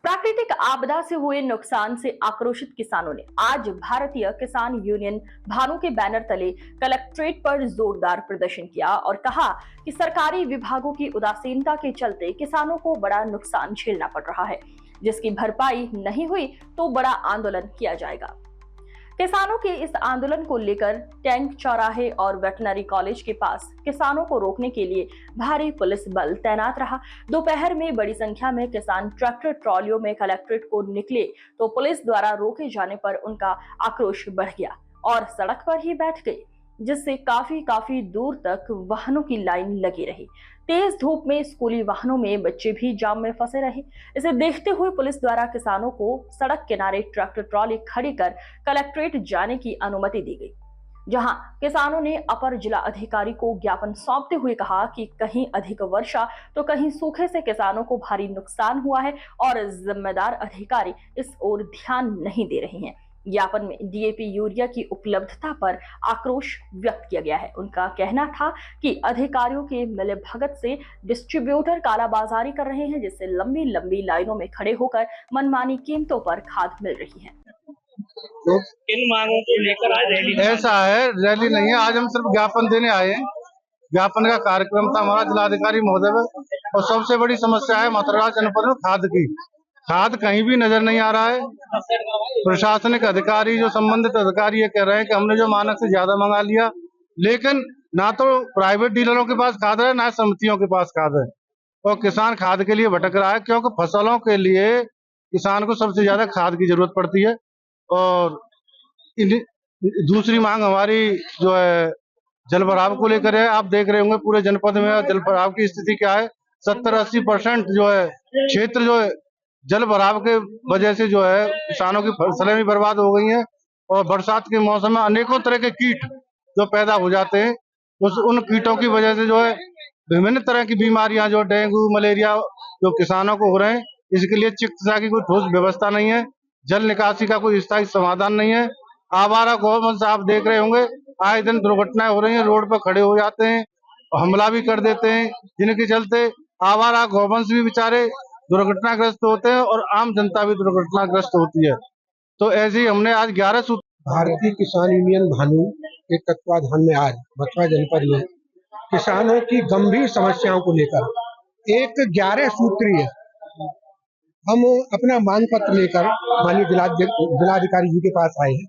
प्राकृतिक आपदा से हुए नुकसान से आक्रोशित किसानों ने आज भारतीय किसान यूनियन भानु के बैनर तले कलेक्ट्रेट पर जोरदार प्रदर्शन किया और कहा कि सरकारी विभागों की उदासीनता के चलते किसानों को बड़ा नुकसान झेलना पड़ रहा है। जिसकी भरपाई नहीं हुई तो बड़ा आंदोलन किया जाएगा। किसानों के इस आंदोलन को लेकर टैंक चौराहे और वेटनरी कॉलेज के पास किसानों को रोकने के लिए भारी पुलिस बल तैनात रहा। दोपहर में बड़ी संख्या में किसान ट्रैक्टर ट्रॉलियों में कलेक्ट्रेट को निकले तो पुलिस द्वारा रोके जाने पर उनका आक्रोश बढ़ गया और सड़क पर ही बैठ गए, जिससे काफी दूर तक वाहनों की लाइन लगी रही। तेज धूप में स्कूली वाहनों में बच्चे भी जाम में फंसे रहे। इसे देखते हुए पुलिस द्वारा किसानों को सड़क किनारे ट्रैक्टर ट्रॉली खड़ी कर कलेक्ट्रेट जाने की अनुमति दी गई, जहां किसानों ने अपर जिला अधिकारी को ज्ञापन सौंपते हुए कहा कि कहीं अधिक वर्षा तो कहीं सूखे से किसानों को भारी नुकसान हुआ है और जिम्मेदार अधिकारी इस ओर ध्यान नहीं दे रहे हैं। ज्ञापन में डीएपी यूरिया की उपलब्धता पर आक्रोश व्यक्त किया गया है। उनका कहना था कि अधिकारियों के मिलीभगत से डिस्ट्रीब्यूटर कालाबाजारी कर रहे हैं, जिससे लंबी लंबी लाइनों में खड़े होकर मनमानी कीमतों पर खाद मिल रही है। किन मांगों को लेकर आज रैली? ऐसा है, रैली नहीं है, आज हम सिर्फ ज्ञापन देने आए हैं। ज्ञापन का कार्यक्रम था हमारा जिलाधिकारी महोदय में। और सबसे बड़ी समस्या है मथुरा जनपद में खाद की। खाद कहीं भी नजर नहीं आ रहा है। प्रशासनिक अधिकारी जो संबंधित अधिकारी ये कह रहे हैं कि हमने जो मानक से ज्यादा मंगा लिया, लेकिन ना तो प्राइवेट डीलरों के पास खाद है ना समितियों के पास खाद है। और किसान खाद के लिए भटक रहा है, क्योंकि फसलों के लिए किसान को सबसे ज्यादा खाद की जरूरत पड़ती है। और दूसरी मांग हमारी जो है जल भराव को लेकर है। आप देख रहे होंगे पूरे जनपद में जल भराव की स्थिति क्या है। 70-80% जो है क्षेत्र जो है जल भराव के वजह से जो है किसानों की फसलें भी बर्बाद हो गई हैं। और बरसात के मौसम में अनेकों तरह के कीट जो पैदा हो जाते हैं, उन कीटों की वजह से जो है विभिन्न तरह की बीमारियां जो डेंगू मलेरिया जो किसानों को हो रहे हैं। इसके लिए चिकित्सा की कोई ठोस व्यवस्था नहीं है, जल निकासी का कोई स्थायी समाधान नहीं है। आवारा गौवंश आप देख रहे होंगे, आए दिन दुर्घटनाएं हो रही हैं, रोड पर खड़े हो जाते हैं, हमला भी कर देते हैं, जिनके चलते आवारा गौवंश भी बेचारे दुर्घटनाग्रस्त होते हैं और आम जनता भी दुर्घटनाग्रस्त होती है। तो ऐसे ही हमने आज 11 सूत्र भारतीय किसान यूनियन भानु के तत्वाधान में आज मथुरा जनपद में किसानों की गंभीर समस्याओं को लेकर एक 11 सूत्रीय हम अपना मांग पत्र लेकर माननीय जिलाधिकारी जी के पास आए हैं,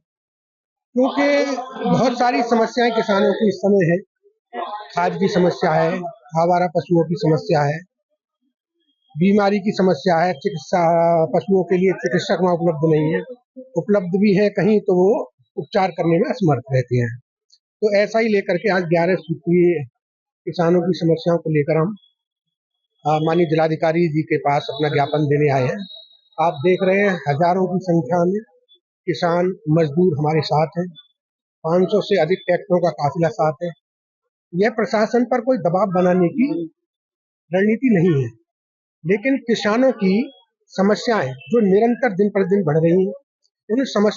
क्योंकि बहुत सारी समस्याएं किसानों की इस समय है। खाद की समस्या है, आवारा पशुओं की समस्या है, बीमारी की समस्या है, चिकित्सा पशुओं के लिए चिकित्सक वहाँ उपलब्ध नहीं है, उपलब्ध भी है कहीं तो वो उपचार करने में असमर्थ रहते हैं। तो ऐसा ही लेकर के आज 11 सूत्रीय किसानों की समस्याओं को लेकर हम माननीय जिलाधिकारी जी के पास अपना ज्ञापन देने आए हैं। आप देख रहे हैं हजारों की संख्या में किसान मजदूर हमारे साथ हैं, 500 से अधिक ट्रैक्टरों का काफिला साथ है। यह प्रशासन पर कोई दबाव बनाने की रणनीति नहीं है, लेकिन किसानों की समस्याएं जो निरंतर दिन पर दिन बढ़ रही हैं, उन समस्या